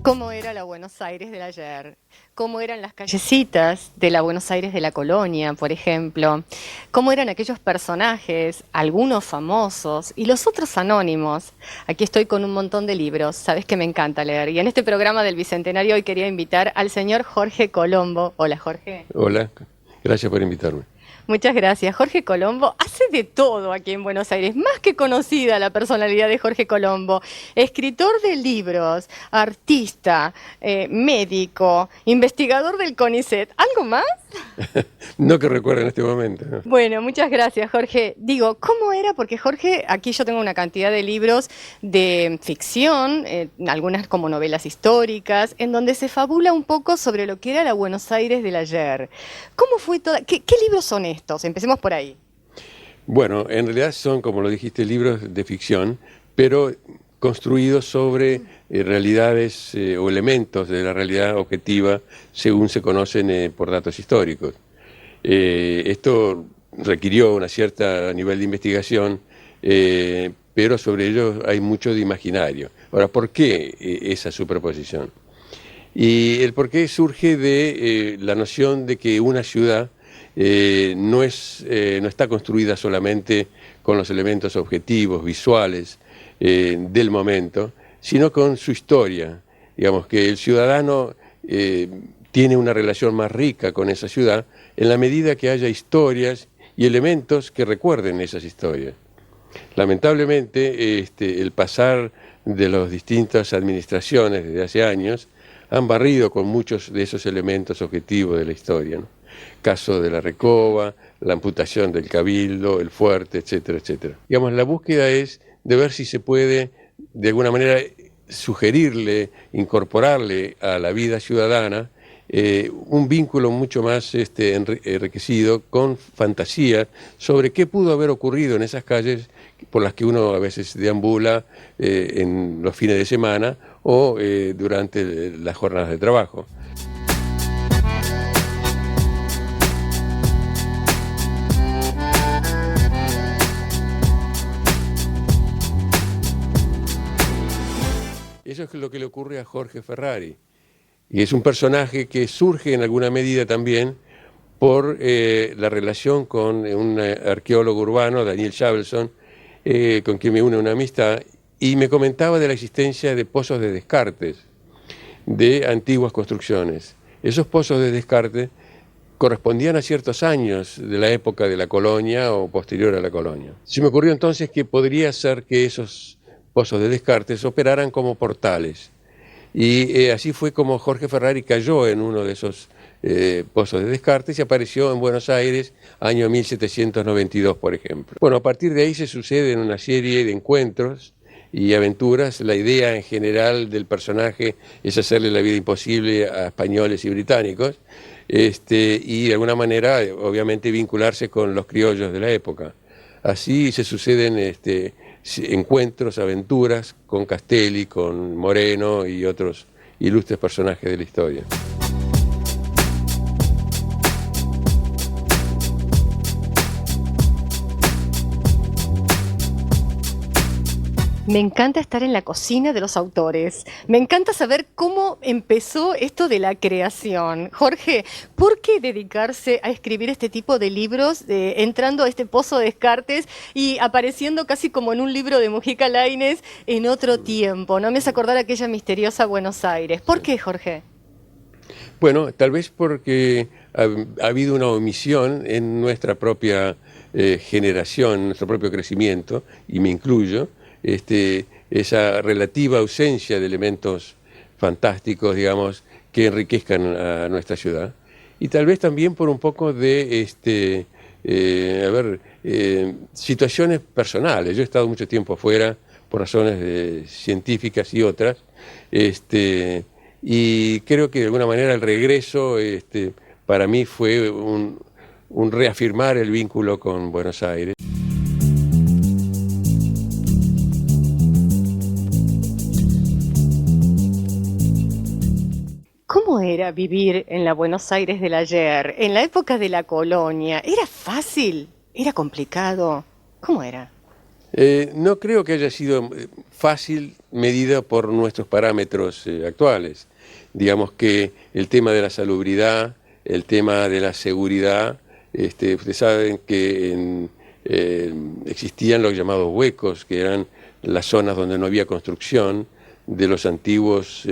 ¿Cómo era la Buenos Aires del ayer? ¿Cómo eran las callecitas de la Buenos Aires de la Colonia, por ejemplo? ¿Cómo eran aquellos personajes, algunos famosos y los otros anónimos? Aquí estoy con un montón de libros, sabes que me encanta leer. Y en este programa del Bicentenario hoy quería invitar al señor Jorge Colombo. Hola, Jorge. Hola, gracias por invitarme. Muchas gracias. Jorge Colombo hace de todo aquí en Buenos Aires, más que conocida la personalidad de Jorge Colombo. Escritor de libros, artista, médico, investigador del CONICET. ¿Algo más? No que recuerde en este momento, ¿no? Bueno, muchas gracias, Jorge. Digo, ¿cómo era? Porque Jorge, aquí yo tengo una cantidad de libros de ficción, algunas como novelas históricas, en donde se fabula un poco sobre lo que era la Buenos Aires del ayer. ¿Cómo fue toda? ¿Qué libros son estos? Empecemos por ahí. Bueno, en realidad son, como lo dijiste, libros de ficción, pero construidos sobre realidades o elementos de la realidad objetiva según se conocen por datos históricos. Esto requirió una cierta nivel de investigación, pero sobre ello hay mucho de imaginario. Ahora, ¿por qué esa superposición? Y el porqué surge de la noción de que una ciudad no está construida solamente con los elementos objetivos, visuales del momento, sino con su historia. Digamos que el ciudadano tiene una relación más rica con esa ciudad en la medida que haya historias y elementos que recuerden esas historias. Lamentablemente, el pasar de las distintas administraciones desde hace años han barrido con muchos de esos elementos objetivos de la historia, ¿no? Caso de la Recoba, la amputación del Cabildo, el Fuerte, etcétera, etcétera. Digamos, la búsqueda es de ver si se puede, de alguna manera, sugerirle, incorporarle a la vida ciudadana un vínculo mucho más enriquecido con fantasía sobre qué pudo haber ocurrido en esas calles por las que uno a veces deambula en los fines de semana o durante las jornadas de trabajo. Eso es lo que le ocurre a Jorge Ferrari. Y es un personaje que surge en alguna medida también por la relación con un arqueólogo urbano, Daniel Shavelson, con quien me une una amistad, y me comentaba de la existencia de pozos de descartes de antiguas construcciones. Esos pozos de descarte correspondían a ciertos años de la época de la colonia o posterior a la colonia. Se me ocurrió entonces que podría ser que esos pozos de descartes operaran como portales. Y así fue como Jorge Ferrari cayó en uno de esos pozos de descartes y apareció en Buenos Aires año 1792, por ejemplo. Bueno, a partir de ahí se suceden una serie de encuentros y aventuras. La idea en general del personaje es hacerle la vida imposible a españoles y británicos, y de alguna manera, obviamente, vincularse con los criollos de la época. Así se suceden encuentros, aventuras con Castelli, con Moreno y otros ilustres personajes de la historia. Me encanta estar en la cocina de los autores. Me encanta saber cómo empezó esto de la creación. Jorge, ¿por qué dedicarse a escribir este tipo de libros, entrando a este pozo de Descartes y apareciendo casi como en un libro de Mujica Lainez en otro tiempo? No me hace acordar aquella misteriosa Buenos Aires. ¿Por qué, Jorge? Bueno, tal vez porque ha habido una omisión en nuestra propia generación, nuestro propio crecimiento, y me incluyo, esa relativa ausencia de elementos fantásticos, digamos, que enriquezcan a nuestra ciudad. Y tal vez también por un poco de situaciones personales. Yo he estado mucho tiempo afuera por razones científicas y otras, y creo que de alguna manera el regreso para mí fue un reafirmar el vínculo con Buenos Aires. ¿Cómo era vivir en la Buenos Aires del ayer, en la época de la colonia? ¿Era fácil? ¿Era complicado? ¿Cómo era? No creo que haya sido fácil medida por nuestros parámetros actuales. Digamos que el tema de la salubridad, el tema de la seguridad, ustedes saben que existían los llamados huecos, que eran las zonas donde no había construcción de los antiguos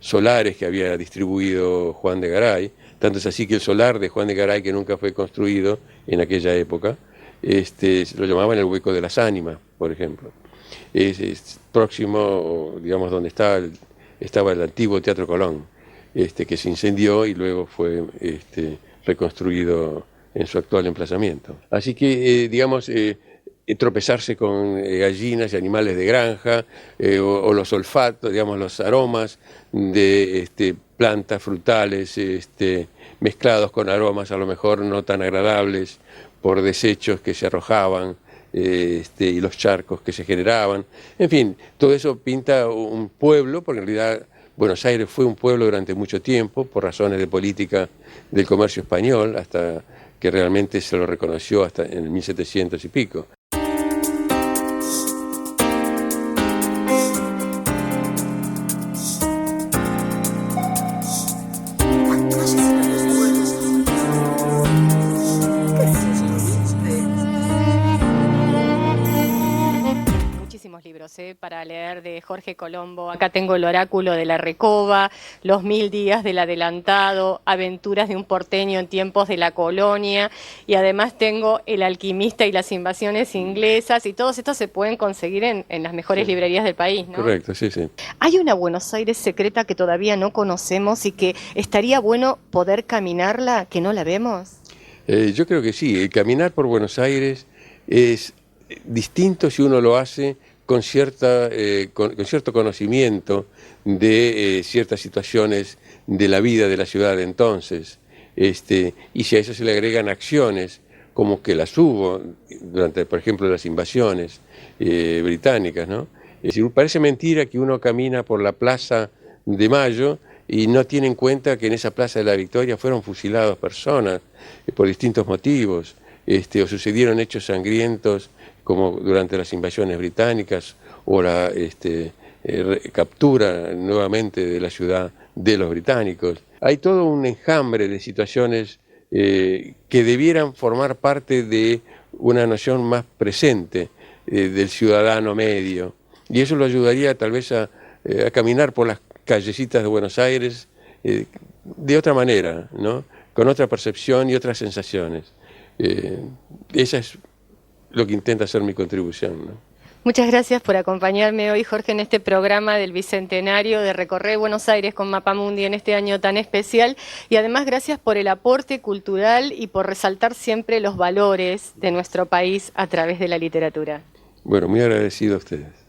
solares que había distribuido Juan de Garay. Tanto es así que el solar de Juan de Garay, que nunca fue construido en aquella época, lo llamaban el hueco de las ánimas, por ejemplo. Es próximo, digamos, donde estaba el antiguo Teatro Colón, que se incendió y luego fue reconstruido en su actual emplazamiento. Así que, digamos, tropezarse con gallinas y animales de granja, o los olfatos, digamos, los aromas de plantas frutales mezclados con aromas a lo mejor no tan agradables por desechos que se arrojaban, y los charcos que se generaban. En fin, todo eso pinta un pueblo, porque en realidad Buenos Aires fue un pueblo durante mucho tiempo, por razones de política del comercio español, hasta que realmente se lo reconoció hasta en el 1700 y pico. Libros para leer de Jorge Colombo. Acá tengo El oráculo de la Recoba, Los 1000 días del adelantado, Aventuras de un porteño en tiempos de la colonia, y además tengo El alquimista y las invasiones inglesas, y todos estos se pueden conseguir en las mejores librerías del país, ¿no? Correcto, sí, sí. Hay una Buenos Aires secreta que todavía no conocemos y que estaría bueno poder caminarla, que no la vemos. Yo creo que sí, el caminar por Buenos Aires es distinto si uno lo hace con cierto conocimiento de ciertas situaciones de la vida de la ciudad de entonces, y si a eso se le agregan acciones, como que las hubo durante, por ejemplo, las invasiones británicas, ¿no? Es decir, parece mentira que uno camina por la Plaza de Mayo y no tiene en cuenta que en esa Plaza de la Victoria fueron fusiladas personas por distintos motivos, o sucedieron hechos sangrientos como durante las invasiones británicas o la captura nuevamente de la ciudad de los británicos. Hay todo un enjambre de situaciones que debieran formar parte de una noción más presente del ciudadano medio, y eso lo ayudaría tal vez a caminar por las callecitas de Buenos Aires de otra manera, ¿no? Con otra percepción y otras sensaciones. Esa es lo que intenta hacer mi contribución, ¿no? Muchas gracias por acompañarme hoy, Jorge, en este programa del Bicentenario de Recorrer Buenos Aires con Mapamundi en este año tan especial, y además gracias por el aporte cultural y por resaltar siempre los valores de nuestro país a través de la literatura. Bueno, muy agradecido a ustedes.